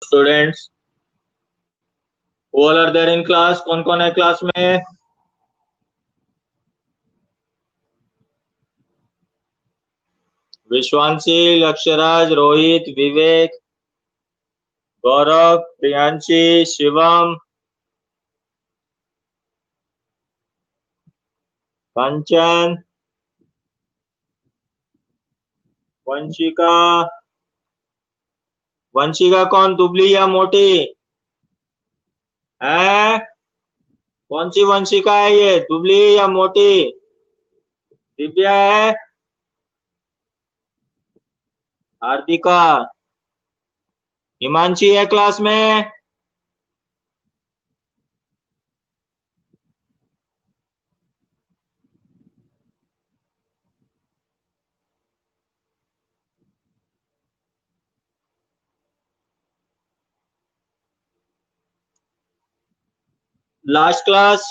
Students, all are there in class? कौन कौन है क्लास में? विश्वांशी, लक्षराज, रोहित, विवेक, गौरव, प्रियांशी, शिवम, कंचन, वंशिका। वंशिका कौन, दुबली या मोटी है? कौन सी वंशिका है ये, दुबली या मोटी? दिव्या है? हार्दिका? हिमांशी है क्लास में? लास्ट क्लास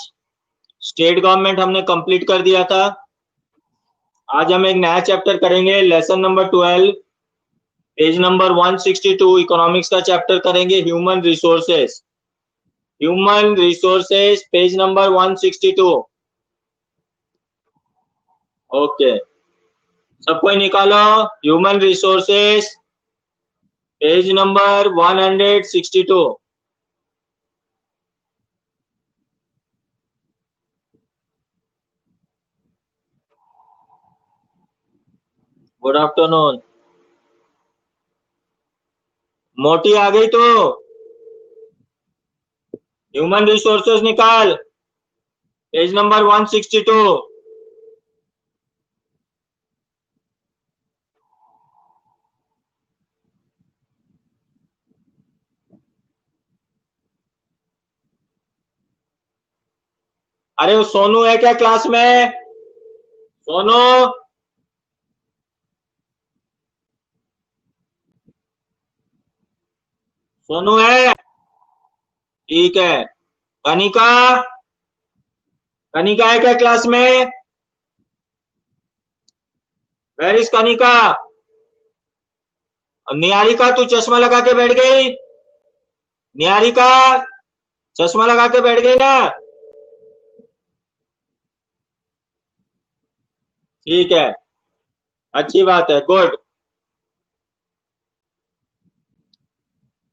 स्टेट गवर्नमेंट हमने कंप्लीट कर दिया था। आज हम एक नया चैप्टर करेंगे, lesson number 12, page number 162, economics का चैप्टर करेंगे, human resources. Human resources, page number 162। Okay, सब कोई निकालो human resources, page number 162। Good afternoon. मोटी आ गई तो ह्यूमन रिसोर्सेस निकाल, पेज नंबर 162। अरे वो सोनू है क्या क्लास में? सोनू? सोनू है? ठीक है। कनिका? कनिका है क्या क्लास में? Where is Kanika? निहारिका, तू चश्मा लगा के बैठ गई? निहारिका, चश्मा लगा के बैठ गई ना? ठीक है, अच्छी बात है, गुड।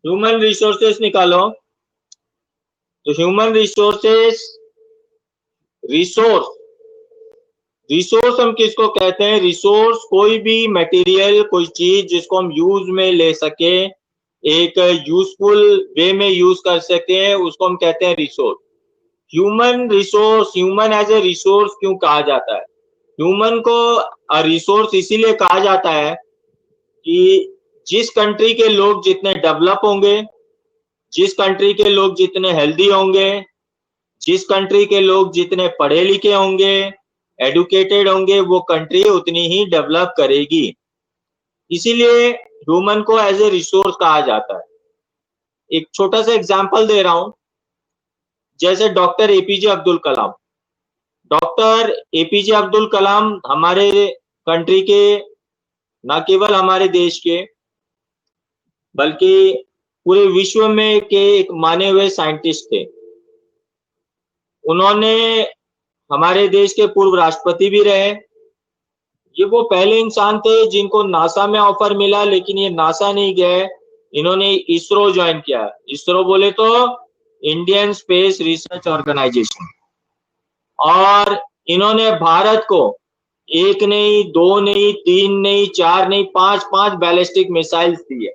ह्यूमन रिसोर्सेस निकालो। तो ह्यूमन रिसोर्सेस, रिसोर्स, रिसोर्स हम किसको कहते हैं? रिसोर्स कोई भी मटेरियल, कोई चीज जिसको हम यूज में ले सके, एक यूजफुल वे में यूज कर सकते हैं, उसको हम कहते हैं resource. Human resource, human as a resource क्यों कहा जाता है? ह्यूमन को रिसोर्स इसीलिए कहा जाता है कि जिस कंट्री के लोग जितने डेवलप होंगे, जिस कंट्री के लोग जितने हेल्दी होंगे, जिस कंट्री के लोग जितने पढ़े लिखे होंगे, एडुकेटेड होंगे, वो कंट्री उतनी ही डेवलप करेगी। इसीलिए ह्यूमन को एज ए रिसोर्स कहा जाता है। एक छोटा सा एग्जांपल दे रहा हूं, जैसे doctor APJ Abdul Kalam. Doctor APJ Abdul Kalam हमारे कंट्री के, न केवल हमारे देश के, बल्कि पूरे विश्व में के एक माने हुए साइंटिस्ट थे। उन्होंने हमारे देश के पूर्व राष्ट्रपति भी रहे। ये वो पहले इंसान थे जिनको नासा में ऑफर मिला, लेकिन ये नासा नहीं गए, इन्होंने इसरो ज्वाइन किया। इसरो बोले तो इंडियन स्पेस रिसर्च ऑर्गेनाइजेशन। और इन्होंने भारत को एक नहीं, दो नहीं, तीन नहीं, चार नहीं, पांच बैलिस्टिक मिसाइल्स दी है,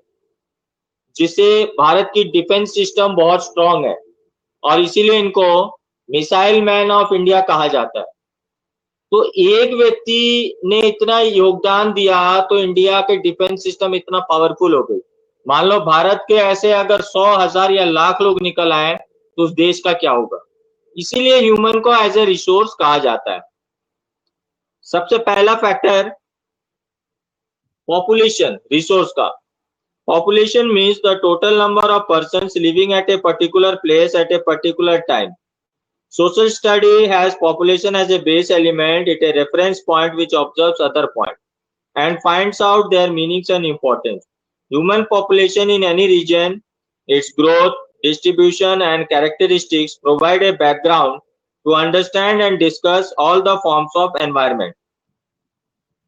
जिससे भारत की डिफेंस सिस्टम बहुत स्ट्रांग है, और इसीलिए इनको मिसाइल मैन ऑफ इंडिया कहा जाता है। तो एक व्यक्ति ने इतना योगदान दिया तो इंडिया के डिफेंस सिस्टम इतना पावरफुल हो गई। मान लो भारत के ऐसे अगर 100,000 या लाख लोग निकल आए तो उस देश का क्या होगा? इसीलिए ह्यूमन को एज ए रिसोर्स कहा जाता है। सबसे पहला फैक्टर पॉपुलेशन, रिसोर्स का। Population means the total number of persons living at a particular place at a particular time. Social study has population as a base element, it a reference point which observes other point and finds out their meanings and importance. Human population in any region its growth, distribution, and characteristics provide a background to understand and discuss all the forms of environment.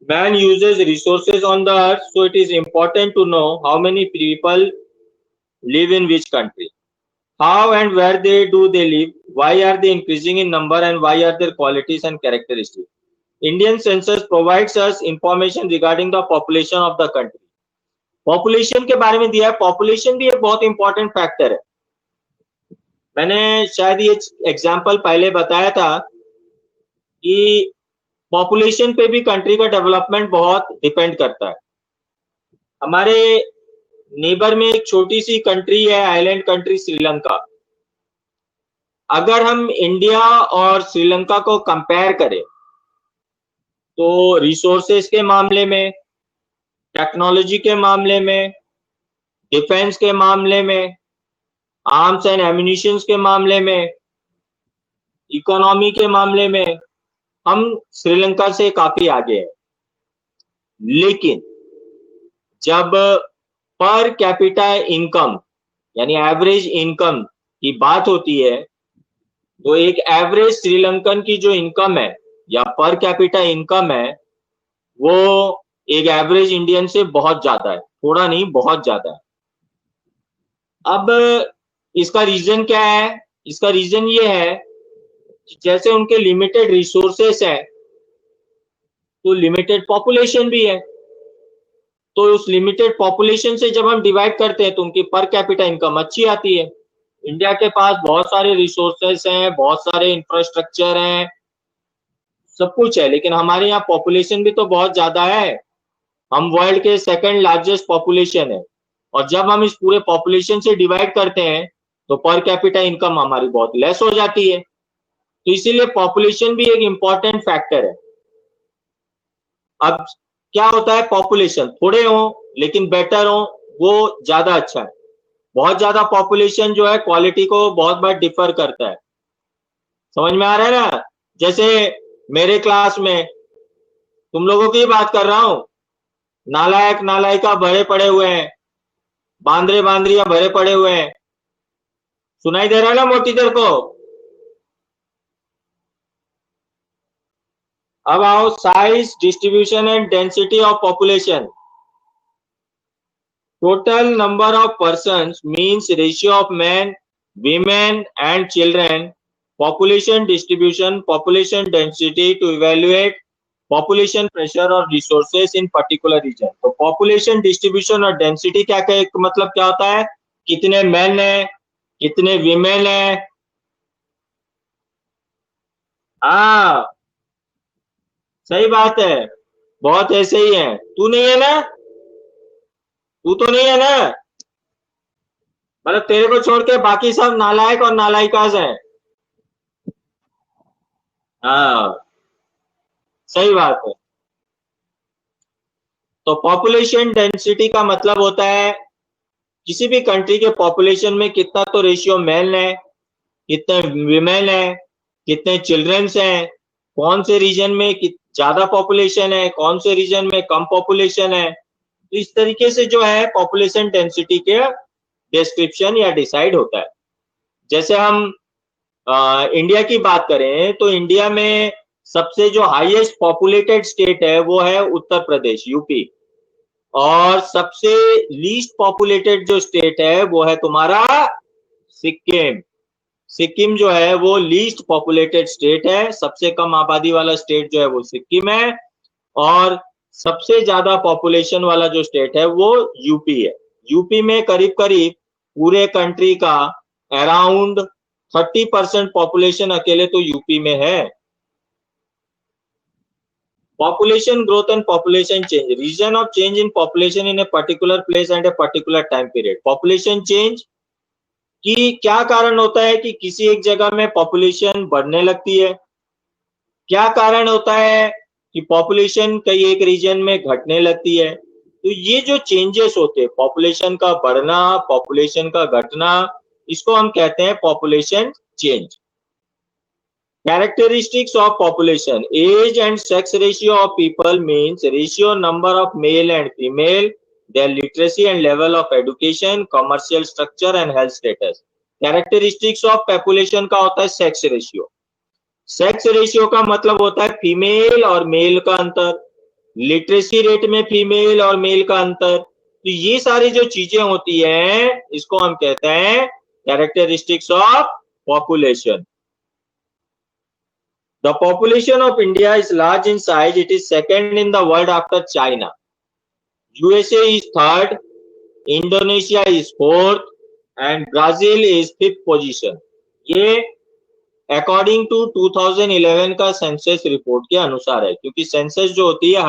Man uses resources on the earth, so it is important to know how many people live in which country, how and where they live, why are they increasing in number, and why are their qualities and characteristics. Indian census provides us information regarding the population of the country. Population के बारे में दिया है. Population भी एक बहुत important factor है. मैंने शायद ये एग्जांपल पहले बताया था कि पॉपुलेशन पे भी कंट्री का डेवलपमेंट बहुत डिपेंड करता है. हमारे नेबर में एक छोटी सी कंट्री है, आइलैंड कंट्री श्रीलंका. अगर हम इंडिया और श्रीलंका को कंपेयर करें तो रिसोर्सेस के मामले में, टेक्नोलॉजी के मामले में, डिफेंस के मामले में, आर्म्स एंड एम्यूनिशंस के मामले में, इकोनॉमी के मामले में हम श्रीलंका से काफी आगे हैं. लेकिन जब पर कैपिटा इनकम यानी एवरेज इनकम की बात होती है तो एक एवरेज श्रीलंकन की जो इनकम है या पर कैपिटा इनकम है वो एक एवरेज इंडियन से बहुत ज्यादा है. थोड़ा नहीं, बहुत ज्यादा है. अब इसका रीजन क्या है? इसका रीजन ये है कि जैसे उनके लिमिटेड रिसोर्सेस है तो लिमिटेड पॉपुलेशन भी है. तो उस लिमिटेड पॉपुलेशन से जब हम डिवाइड करते हैं तो उनकी पर कैपिटा इनकम अच्छी आती है. इंडिया के पास बहुत सारे रिसोर्सेस हैं, बहुत सारे इंफ्रास्ट्रक्चर हैं, सब कुछ है, लेकिन हमारे यहाँ पॉपुलेशन भी तो बहुत ज्यादा है. हम वर्ल्ड के सेकंड लार्जेस्ट पॉपुलेशन है और जब हम इस पूरे पॉपुलेशन से डिवाइड करते हैं तो पर कैपिटा इनकम हमारी बहुत लेस हो जाती है. तो इसीलिए पॉपुलेशन भी एक इंपॉर्टेंट फैक्टर है. अब क्या होता है, पॉपुलेशन थोड़े हो लेकिन बेटर हो वो ज्यादा अच्छा है. बहुत ज्यादा पॉपुलेशन जो है क्वालिटी को बहुत बार डिफर करता है. समझ में आ रहा है ना? जैसे मेरे क्लास में तुम लोगों की बात कर रहा हूं, नालायक नालायिका भरे पड़े हुए हैं, बांदरे बांदरिया भरे पड़े हुए हैं. सुनाई दे रहा है ना मोटी देर को? अब आओ size, distribution and density of population. Total number of persons means ratio of man, women and children. Population distribution, population density to evaluate population pressure or resources in particular region. तो population distribution और density क्या मतलब क्या होता है? कितने men हैं, कितने women हैं. हाँ, सही बात है, बहुत ऐसे ही है. तू नहीं है ना? तू तो नहीं है ना? मतलब तेरे को छोड़ के बाकी सब नालायक और नालायिकाज हैं. हाँ, सही बात है. तो पॉपुलेशन डेंसिटी का मतलब होता है किसी भी कंट्री के पॉपुलेशन में कितना तो रेशियो मेल है, कितने विमेन है, कितने चिल्ड्रंस हैं, कौन से रीजन में ज्यादा पॉपुलेशन है, कौन से रीजन में कम पॉपुलेशन है. तो इस तरीके से जो है पॉपुलेशन डेंसिटी के डिस्क्रिप्शन या डिसाइड होता है. जैसे हम इंडिया की बात करें तो इंडिया में सबसे जो हाईएस्ट पॉपुलेटेड स्टेट है वो है उत्तर प्रदेश, यूपी. और सबसे लीस्ट पॉपुलेटेड जो स्टेट है वो है तुम्हारा सिक्किम. सिक्किम जो है वो लीस्ट पॉपुलेटेड स्टेट है. सबसे कम आबादी वाला स्टेट जो है वो सिक्किम है और सबसे ज्यादा पॉपुलेशन वाला जो स्टेट है वो यूपी है. यूपी में करीब करीब पूरे कंट्री का अराउंड 30% पॉपुलेशन अकेले तो यूपी में है. Population growth and population change. Reason of change in population in a particular place and a particular time period. Population change की क्या कारण होता है कि किसी एक जगह में पॉपुलेशन बढ़ने लगती है, क्या कारण होता है कि पॉपुलेशन कई एक रीजन में घटने लगती है. तो ये जो चेंजेस होते हैं, पॉपुलेशन का बढ़ना, पॉपुलेशन का घटना, इसको हम कहते हैं population change. Characteristics of population. Age and sex ratio of people means ratio number of male and female their literacy and level of education, commercial structure and health status. Characteristics of population का होता है sex ratio. Sex ratio का मतलब होता है female और mail का अंतर, लिटरेसी रेट में फीमेल और मेल का अंतर. तो ये सारी जो चीजें होती हैं इसको हम कहते हैं characteristics of population. The population of India is large in size. It is second in the world after China. USA is third, Indonesia is fourth, and Brazil is fifth position. ये अकॉर्डिंग टू 2011 का census report के अनुसार है, क्योंकि census जो होती है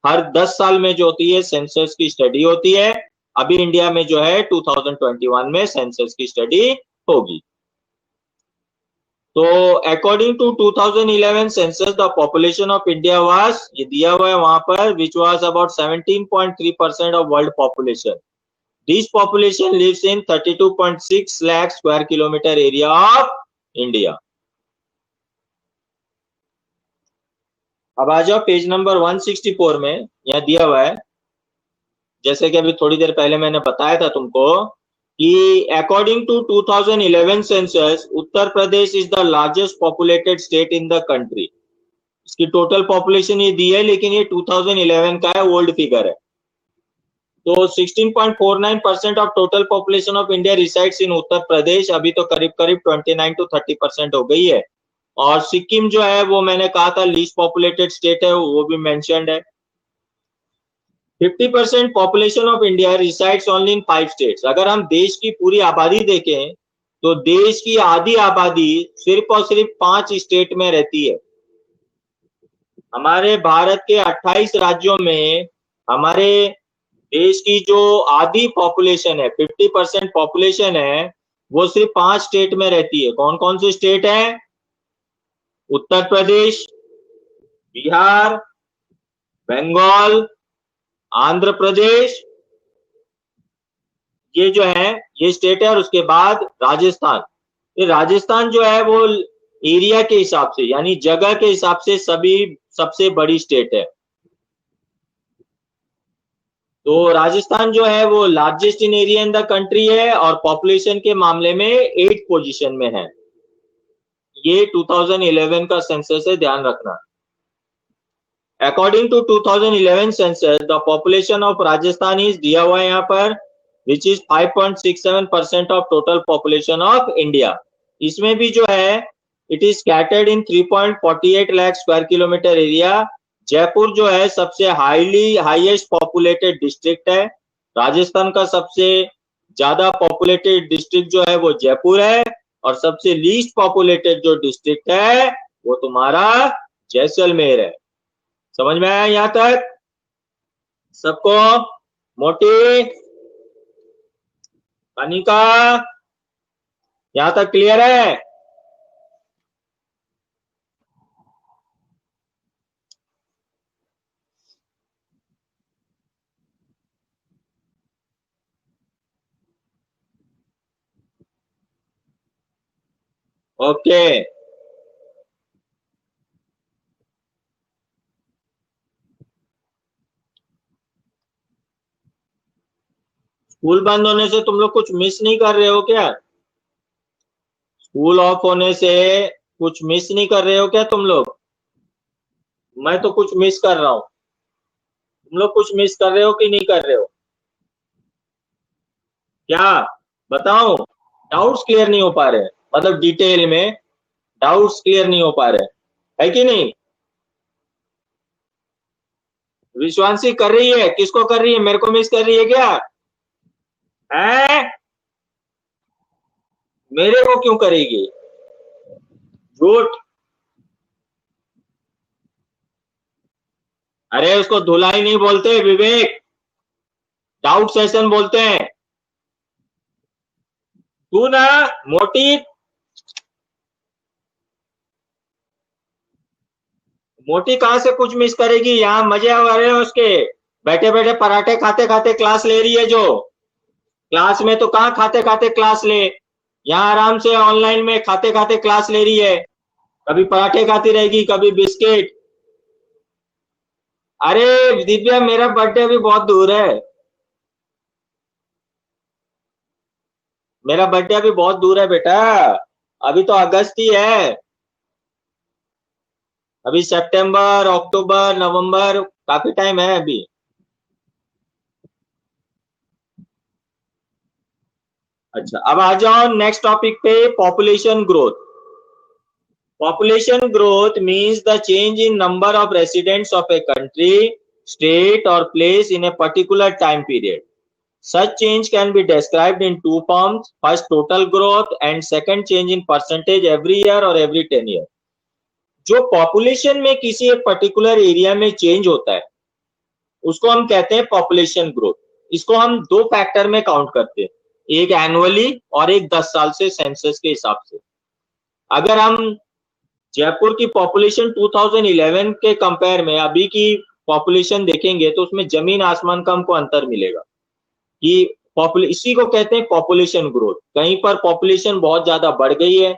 हर 10 साल में जो होती है सेंसस की स्टडी होती है. अभी इंडिया में जो है 2021 में सेंसस की स्टडी होगी. तो according to 2011 census the population of India was, ये दिया हुआ है वहां पर, which was about 17.3% of world population. This population lives in 32.6 lakh square kilometre area of India. अब आ जाओ पेज नंबर 164 में. यहां दिया हुआ है, जैसे कि अभी थोड़ी देर पहले मैंने बताया था तुमको, कि according to 2011 census Uttar Pradesh is the largest populated state in the country. इसकी टोटल पॉपुलेशन ये दी है, लेकिन ये 2011 का है, ओल्ड फिगर है. तो 16.49% of total population of India resides in Uttar Pradesh. अभी तो करीब करीब 29 to 30% हो गई है. और सिक्किम जो है वो मैंने कहा था लीस्ट पॉपुलेटेड स्टेट है, वो भी मेंशन्ड है. 50% population of India resides only in 5 states. अगर हम देश की पूरी आबादी देखें तो देश की आधी आबादी सिर्फ और सिर्फ 5 स्टेट में रहती है. हमारे भारत के 28 राज्यों में हमारे देश की जो आधी पॉपुलेशन है, 50% पॉपुलेशन है, वो सिर्फ 5 स्टेट में रहती है. कौन कौन से स्टेट है? उत्तर प्रदेश, बिहार, बंगाल, आंध्र प्रदेश, ये जो है ये स्टेट है. और उसके बाद राजस्थान. ये राजस्थान जो है वो एरिया के हिसाब से यानी जगह के हिसाब से सबसे बड़ी स्टेट है. तो राजस्थान जो है वो largest in area in the country है और पॉपुलेशन के मामले में 8th पोजीशन में है. ये 2011 का सेंसस है, ध्यान रखना. According to 2011 census, the population of Rajasthan is दिया हुआ है यहाँ पर, which is 5.67% of total population of India. इसमें भी जो है it is scattered in 3.48 lakh square kilometer area. Jaipur जो है सबसे हाईएस्ट पॉपुलेटेड डिस्ट्रिक्ट है. राजस्थान का सबसे ज्यादा पॉपुलेटेड डिस्ट्रिक्ट जो है वो जयपुर है, और सबसे लीस्ट पॉपुलेटेड जो डिस्ट्रिक्ट है वो तुम्हारा जैसलमेर है. समझ में आया यहां तक सबको? मोटी अनिका यहां तक क्लियर है? ओके. स्कूल बंद होने से तुम लोग कुछ मिस नहीं कर रहे हो क्या? स्कूल ऑफ होने से कुछ मिस नहीं कर रहे हो क्या तुम लोग? मैं तो कुछ मिस कर रहा हूं. तुम लोग कुछ मिस कर रहे हो कि नहीं कर रहे हो? क्या बताओ? डाउट्स क्लियर नहीं हो पा रहे, मतलब डिटेल में डाउट्स क्लियर नहीं हो पा रहे, है कि नहीं? विश्वांशी कर रही है, किसको कर रही है? मेरे को मिस कर रही है क्या? है? मेरे को क्यों करेगी? झूठ. अरे उसको धुलाई नहीं बोलते विवेक, डाउट सेशन बोलते हैं. तू ना मोटी कहां से कुछ मिस करेगी? यहाँ मजे आ रहे हैं उसके, बैठे बैठे पराठे खाते खाते क्लास ले रही है. जो क्लास में तो कहाँ खाते खाते क्लास ले, यहाँ आराम से ऑनलाइन में खाते खाते क्लास ले रही है. कभी पराठे खाती रहेगी, कभी बिस्किट. अरे दिव्या, मेरा बर्थडे अभी बहुत दूर है। मेरा बर्थडे अभी बहुत दूर है बेटा। अभी तो अगस्त ही है। अभी सितंबर, अक्टूबर, नवंबर, काफी टाइम है अभी। अच्छा, अब आ जाओ नेक्स्ट टॉपिक पे, population growth. Population growth means the change in number of residents of a country, state, or place in a particular time period. Such change can be described in two forms. First, total growth, and second, change in percentage every year or every 10 years. जो population में किसी एक particular area में change होता है उसको हम कहते हैं पॉपुलेशन ग्रोथ। इसको हम दो फैक्टर में काउंट करते हैं, एक एनुअली और एक 10 साल से सेंसस के हिसाब से। अगर हम जयपुर की पॉपुलेशन 2011 के कंपेयर में अभी की पॉपुलेशन देखेंगे तो उसमें जमीन आसमान का हमको अंतर मिलेगा कि इसी को कहते हैं पॉपुलेशन ग्रोथ। कहीं पर पॉपुलेशन बहुत ज्यादा बढ़ गई है,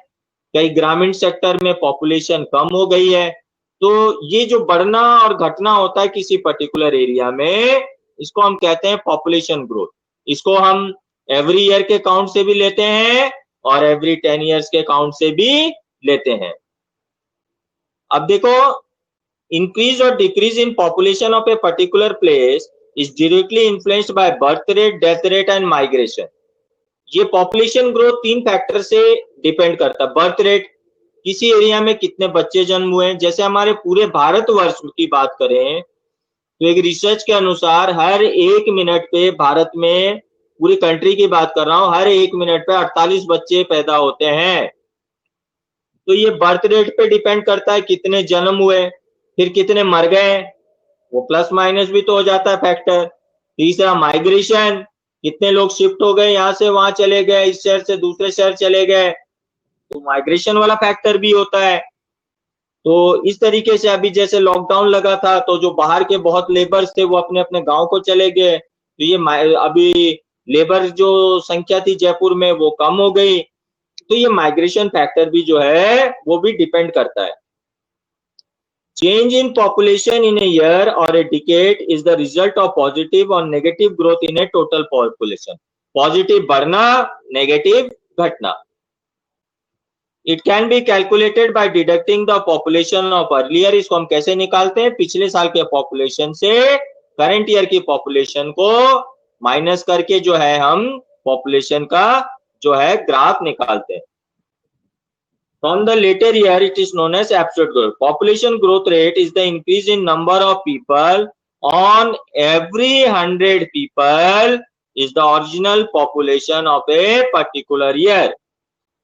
कहीं ग्रामीण सेक्टर में पॉपुलेशन कम हो गई है। तो ये जो बढ़ना और घटना होता है किसी पर्टिकुलर एरिया में, इसको हम कहते हैं पॉपुलेशन ग्रोथ। इसको हम एवरी ईयर के काउंट से भी लेते हैं और एवरी 10 ईयर्स के काउंट से भी लेते हैं। अब देखो, इंक्रीज और decrease in population of a particular place is directly influenced by birth rate, death rate and migration. ये पॉपुलेशन ग्रोथ तीन फैक्टर से डिपेंड करता है। बर्थ रेट, किसी एरिया में कितने बच्चे जन्म हुए हैं। जैसे हमारे पूरे भारतवर्ष की बात करें तो एक रिसर्च के अनुसार हर 1 मिनट पे भारत में, पूरी कंट्री की बात कर रहा हूं, हर 1 मिनट पे 48 बच्चे पैदा होते हैं। तो ये बर्थ रेट पे डिपेंड करता है, कितने जन्म हुए, फिर कितने मर गए, वो प्लस माइनस भी तो हो जाता है फैक्टर। तीसरा माइग्रेशन, कितने लोग शिफ्ट हो गए, यहां से वहां चले गए, इस शहर से दूसरे शहर चले गए, तो माइग्रेशन वाला फैक्टर भी होता है। तो इस तरीके से अभी जैसे लॉकडाउन लगा था तो जो बाहर के बहुत लेबर्स थे वो अपने अपने गांव को चले गए, तो ये अभी लेबर जो संख्या थी जयपुर में वो कम हो गई। तो ये माइग्रेशन फैक्टर भी जो है वो भी डिपेंड करता है। Change in population in a year or a decade is the result of positive or negative growth in a total population. Positive बढ़ना, negative घटना. It can be calculated by deducting the population of earlier. इसको हम कैसे निकालते हैं? पिछले साल के पॉपुलेशन से करंट ईयर की पॉपुलेशन को माइनस करके जो है हम पॉपुलेशन का जो है ग्राफ निकालते हैं। From the later year, it is known as absolute growth. Population growth rate is the increase in number of people on every 100 people is the original population of a particular year.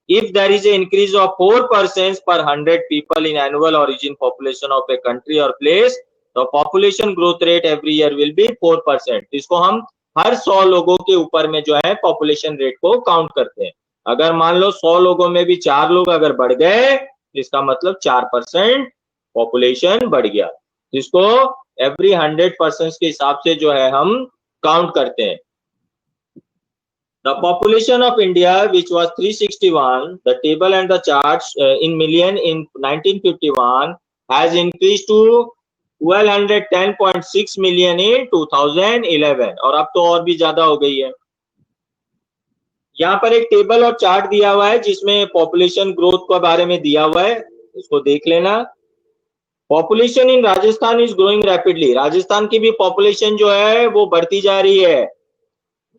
If there is an increase of 4% per 100 people in annual origin population of a country or place, the population growth rate every year will be 4%. इसको हम हर 100 लोगों के ऊपर में जो है population rate को count करते हैं। अगर मान लो 100 लोगों में भी 4 लोग अगर बढ़ गए तो इसका मतलब 4% पॉपुलेशन बढ़ गया, जिसको एवरी 100% के हिसाब से जो है हम काउंट करते हैं। The population of India, which was 361, the table and the charts in million in 1951 has increased to 1210.6 million in 2011, और अब तो और भी ज्यादा हो गई है। यहाँ पर एक टेबल और चार्ट दिया हुआ है जिसमें पॉपुलेशन ग्रोथ के बारे में दिया हुआ है, इसको देख लेना। Population in Rajasthan is growing rapidly. Rajasthan की भी पॉपुलेशन जो है वो बढ़ती जा रही है।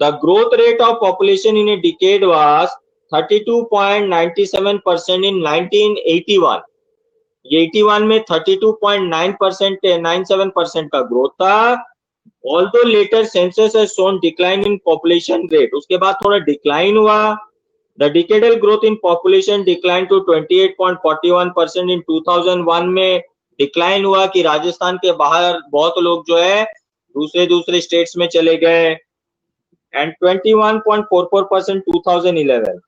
The growth rate of population in a decade was 32.97% इन 1981। ये 81 में 32.97% का ग्रोथ था। Although later census has shown decline in population rate, उसके बाद थोड़ा डिक्लाइन हुआ। The decadal growth in population declined to 28.41% in 2001 में डिक्लाइन हुआ कि राजस्थान के बाहर बहुत लोग जो है दूसरे स्टेट्स में चले गए, and 21.44% 2011.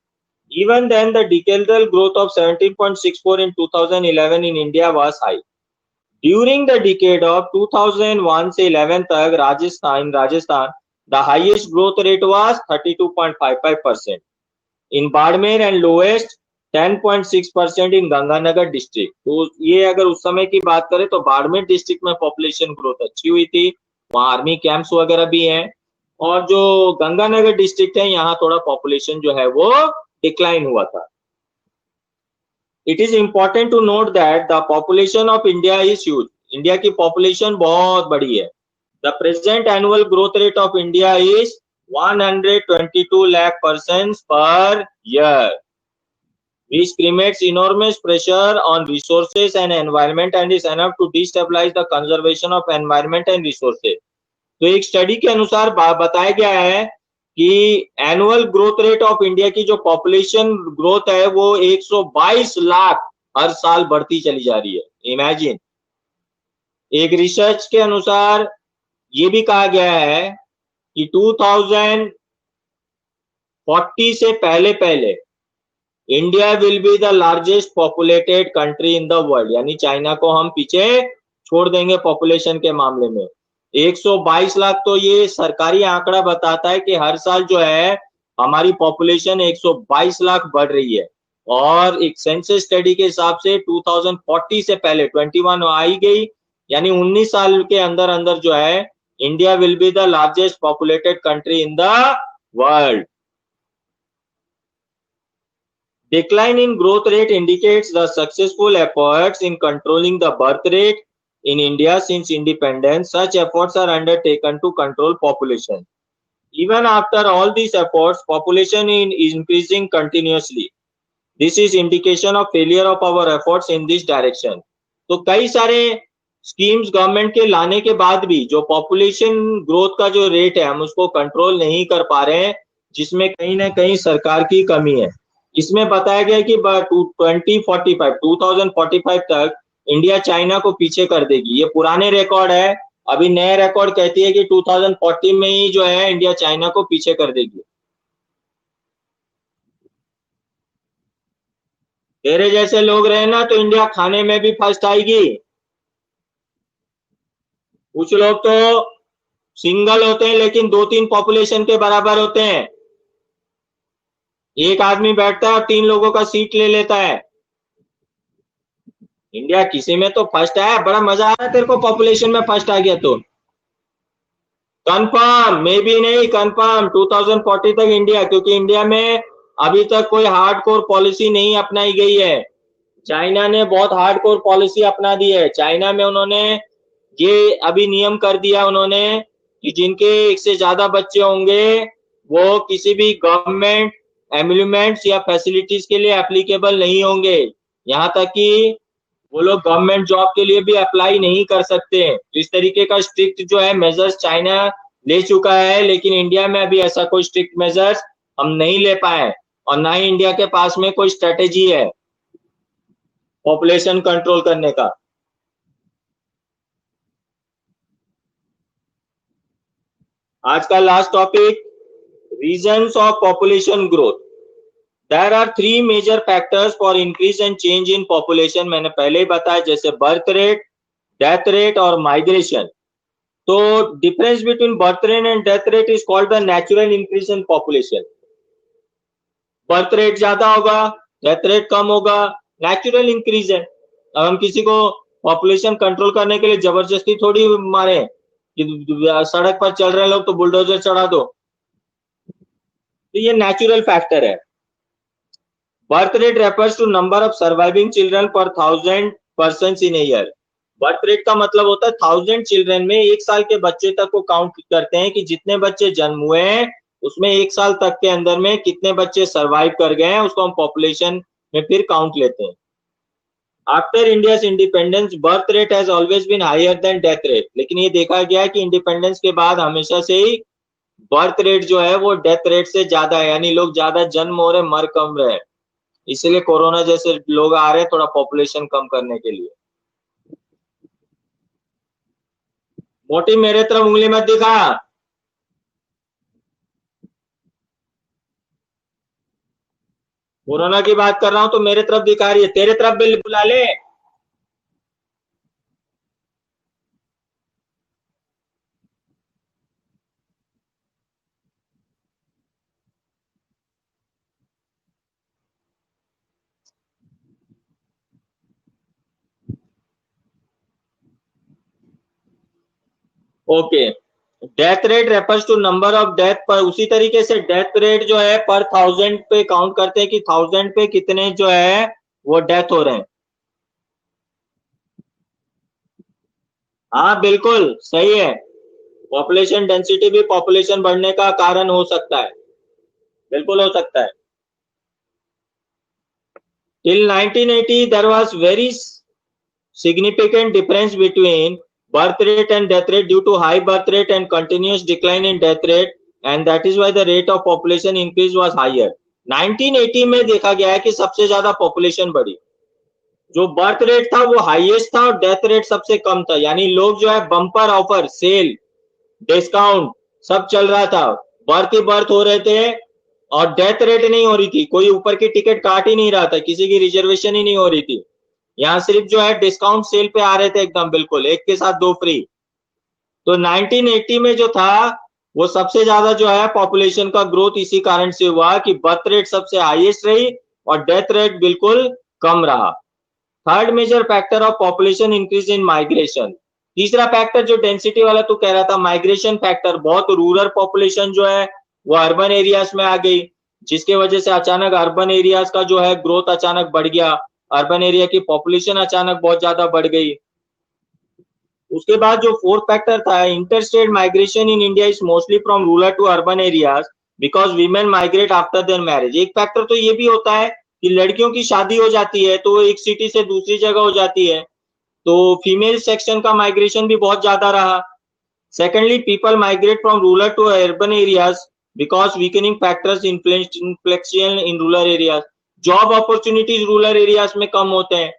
Even then, the decadal growth of 17.64 in 2011 in India was high. During the decade of 2001 से 11 तक Rajasthan the highest growth rate was 32.55%. In Badmer and lowest 10.6% in Ganganagar district. तो ये अगर उस समय की बात करें तो बाड़मेर डिस्ट्रिक्ट में पॉपुलेशन ग्रोथ अच्छी हुई थी, वहां आर्मी कैंप्स वगैरह भी हैं। और जो गंगानगर डिस्ट्रिक्ट है यहाँ थोड़ा पॉपुलेशन जो है वो डिक्लाइन हुआ था। It is important to note that the population of India is huge. India की पॉपुलेशन बहुत बड़ी है। The present annual growth rate of India is 122 lakh persons per year, which creates enormous pressure on resources and environment and is enough to destabilize the conservation of environment and resources. तो एक study के अनुसार बताया गया है कि annual growth rate of India की जो पॉपुलेशन ग्रोथ है वो 122 लाख हर साल बढ़ती चली जा रही है। इमेजिन। एक रिसर्च के अनुसार ये भी कहा गया है कि 2040 से पहले पहले India will be the largest populated country in the world, यानी चाइना को हम पीछे छोड़ देंगे पॉपुलेशन के मामले में। 122 लाख तो ये सरकारी आंकड़ा बताता है कि हर साल जो है हमारी पॉपुलेशन 122 लाख बढ़ रही है। और एक सेंसस स्टडी के हिसाब से 2040 से पहले 21 आई गई, यानी 19 साल के अंदर अंदर जो है India will be the largest populated country in the world. Decline in growth rate indicates the successful efforts in controlling the birth rate in India since independence. Such efforts are undertaken to control population. Even after all these efforts, population is increasing continuously. This is indication of failure of our efforts in this direction. तो कई सारे schemes government के लाने के बाद भी जो population growth का जो रेट है हम उसको कंट्रोल नहीं कर पा रहे हैं, जिसमें कहीं ना कहीं सरकार की कमी है। इसमें बताया गया कि 2045 तक इंडिया चाइना को पीछे कर देगी। ये पुराने रिकॉर्ड है, अभी नए रिकॉर्ड कहती है कि 2040 में ही जो है इंडिया चाइना को पीछे कर देगी। तेरे जैसे लोग रहे ना तो इंडिया खाने में भी फर्स्ट आएगी। कुछ लोग तो सिंगल होते हैं लेकिन 2-3 पॉपुलेशन के बराबर होते हैं। एक आदमी बैठता है और 3 लोगों का सीट ले लेता है। इंडिया किसी में तो फर्स्ट आया, बड़ा मजा आ रहा है तेरे को पॉपुलेशन में फर्स्ट आ गया तो। कंफर्म, मे भी नहीं, कंफर्म 2040 तक इंडिया, क्योंकि इंडिया में अभी तक कोई हार्डकोर पॉलिसी नहीं अपनाई गई है। चाइना ने बहुत हार्डकोर पॉलिसी अपना दी है। चाइना में उन्होंने ये अभी नियम कर दिया उन्होंने कि जिनके एक से ज्यादा बच्चे होंगे वो किसी भी गवर्नमेंट एम्यूनिमेंट्स या फैसिलिटीज के लिए एप्लीकेबल नहीं होंगे। यहाँ तक कि वो लोग गवर्नमेंट जॉब के लिए भी अप्लाई नहीं कर सकते। तो इस तरीके का स्ट्रिक्ट जो है मेजर्स चाइना ले चुका है, लेकिन इंडिया में अभी ऐसा कोई स्ट्रिक्ट मेजर्स हम नहीं ले पाए और ना ही इंडिया के पास में कोई स्ट्रेटेजी है पॉपुलेशन कंट्रोल करने का। आज का last topic, reasons of population growth. There are 3 major factors for increase and change in population. मैंने पहले ही बताया, जैसे बर्थ रेट, डेथ रेट और माइग्रेशन। तो difference between birth rate and death rate is called the natural increase in population. Birth rate ज्यादा होगा, death rate कम होगा, नेचुरल इंक्रीज है। अब हम किसी को पॉपुलेशन कंट्रोल करने के लिए जबरदस्ती थोड़ी मारे कि सड़क पर चल रहे लोग तो बुलडोजर चढ़ा दो। तो ये नेचुरल फैक्टर है। Birth rate refers to number of surviving children per 1000 persons in year. Birth rate का मतलब होता है 1000 चिल्ड्रन में, 1 साल के बच्चे तक को काउंट करते हैं कि जितने बच्चे जन्म हुए हैं उसमें 1 साल तक के अंदर में कितने बच्चे सरवाइव कर गए हैं, उसको हम पॉपुलेशन में फिर काउंट लेते हैं। After India's independence birth rate has always been higher than death rate. लेकिन ये देखा गया है कि इंडिपेंडेंस के बाद हमेशा से ही बर्थ रेट जो है वो डेथ रेट से ज्यादा है, यानी लोग ज्यादा जन्म हो रहे, मर कम रहे। इसलिए कोरोना जैसे लोग आ रहे हैं थोड़ा पॉपुलेशन कम करने के लिए। मोटी मेरे तरफ उंगली मत दिखा। कोरोना की बात कर रहा हूं तो मेरे तरफ दिखा रही है, तेरे तरफ भी बुला ले। Okay, death rate refers to number of death per, उसी तरीके से डेथ रेट जो है पर 1000 पे काउंट करते हैं कि 1000 पे कितने जो है वो डेथ हो रहे हैं। हाँ बिल्कुल सही है, पॉपुलेशन डेंसिटी भी पॉपुलेशन बढ़ने का कारण हो सकता है, बिल्कुल हो सकता है। Till 1980 there was very significant difference between birth rate and death rate due to high birth rate and continuous decline in death rate, and that is why the rate of population increase was higher. 1980 में देखा गया है कि सबसे ज्यादा population बढ़ी, जो birth rate था वो हाईएस्ट था और डेथ रेट सबसे कम था, यानी लोग जो है बम्पर ऑफर, सेल, डिस्काउंट सब चल रहा था, बर्थ ही बर्थ हो रहे थे और डेथ रेट नहीं हो रही थी, कोई ऊपर की टिकट काट ही नहीं रहा था, किसी की रिजर्वेशन ही नहीं हो रही थी, यहाँ सिर्फ जो है डिस्काउंट सेल पे आ रहे थे एकदम बिल्कुल, एक के साथ दो फ्री। तो 1980 में जो था वो सबसे ज्यादा जो है पॉपुलेशन का ग्रोथ इसी कारण से हुआ कि बर्थ रेट सबसे हाईएस्ट रही और डेथ रेट बिल्कुल कम रहा। Third major factor of population increase in migration, तीसरा फैक्टर जो डेंसिटी वाला तू कह रहा था माइग्रेशन फैक्टर, बहुत रूरल पॉपुलेशन जो है वो अर्बन एरियाज में आ गई, जिसके वजह से अचानक अर्बन एरियाज का जो है ग्रोथ अचानक बढ़ गया, अर्बन एरिया की पॉपुलेशन अचानक बहुत ज्यादा बढ़ गई। उसके बाद जो फोर्थ फैक्टर था interstate migration in India is mostly from rural to urban areas because women migrate after their marriage. एक फैक्टर तो ये भी होता है कि लड़कियों की शादी हो जाती है तो एक सिटी से दूसरी जगह हो जाती है, तो फीमेल सेक्शन का माइग्रेशन भी बहुत ज्यादा रहा। Secondly people migrate from rural to urban areas because weakening factors inflection in rural areas, job opportunities rural areas में कम होते हैं,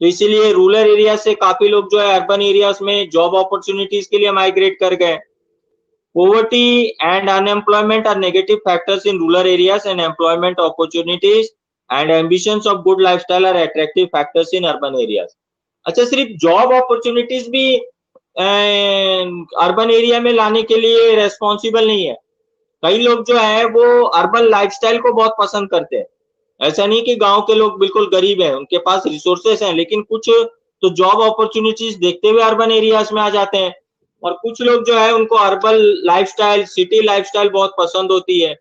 तो इसीलिए रूरल एरिया से काफी लोग जो है अर्बन एरियाज में जॉब अपॉर्चुनिटीज के लिए माइग्रेट कर गए। Poverty and unemployment are negative factors in rural areas and employment opportunities and ambitions of good lifestyle are attractive factors in urban areas. अच्छा, सिर्फ जॉब अपॉर्चुनिटीज भी अर्बन एरिया में लाने के लिए रेस्पॉन्सिबल नहीं है, कई लोग जो है वो अर्बन लाइफस्टाइल को बहुत पसंद करते हैं, ऐसा नहीं कि गांव के लोग बिल्कुल गरीब हैं, उनके पास रिसोर्सेस हैं, लेकिन कुछ तो जॉब अपॉर्चुनिटीज देखते हुए अर्बन एरियाज में आ जाते हैं, और कुछ लोग जो है उनको अर्बन लाइफस्टाइल, सिटी लाइफस्टाइल बहुत पसंद होती है,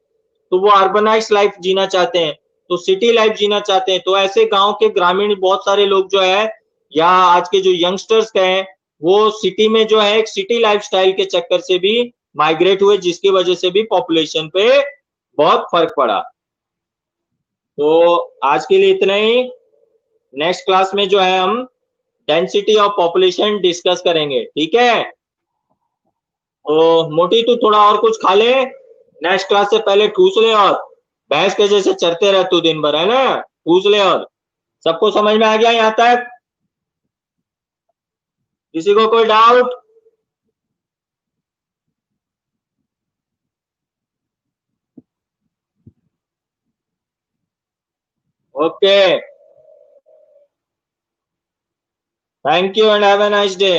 तो वो अर्बनाइज लाइफ जीना चाहते हैं, तो सिटी लाइफ जीना चाहते हैं, तो ऐसे गांव के ग्रामीण बहुत सारे लोग जो है या आज के जो यंगस्टर्स हैं वो सिटी में जो है एक सिटी लाइफस्टाइल के चक्कर से भी माइग्रेट हुए, जिसकी वजह से भी पॉपुलेशन पे बहुत फर्क पड़ा। तो आज के लिए इतना ही, नेक्स्ट क्लास में जो है हम डेंसिटी ऑफ पॉपुलेशन डिस्कस करेंगे, ठीक है। तो मोटी तू थोड़ा और कुछ खा ले, नेक्स्ट क्लास से पहले ठूस ले, और भैंस के जैसे चरते रह तू दिन भर, है ना, ठूस ले। और सबको समझ में आ गया यहाँ तक? किसी को कोई doubt? Okay, thank you and have a nice day.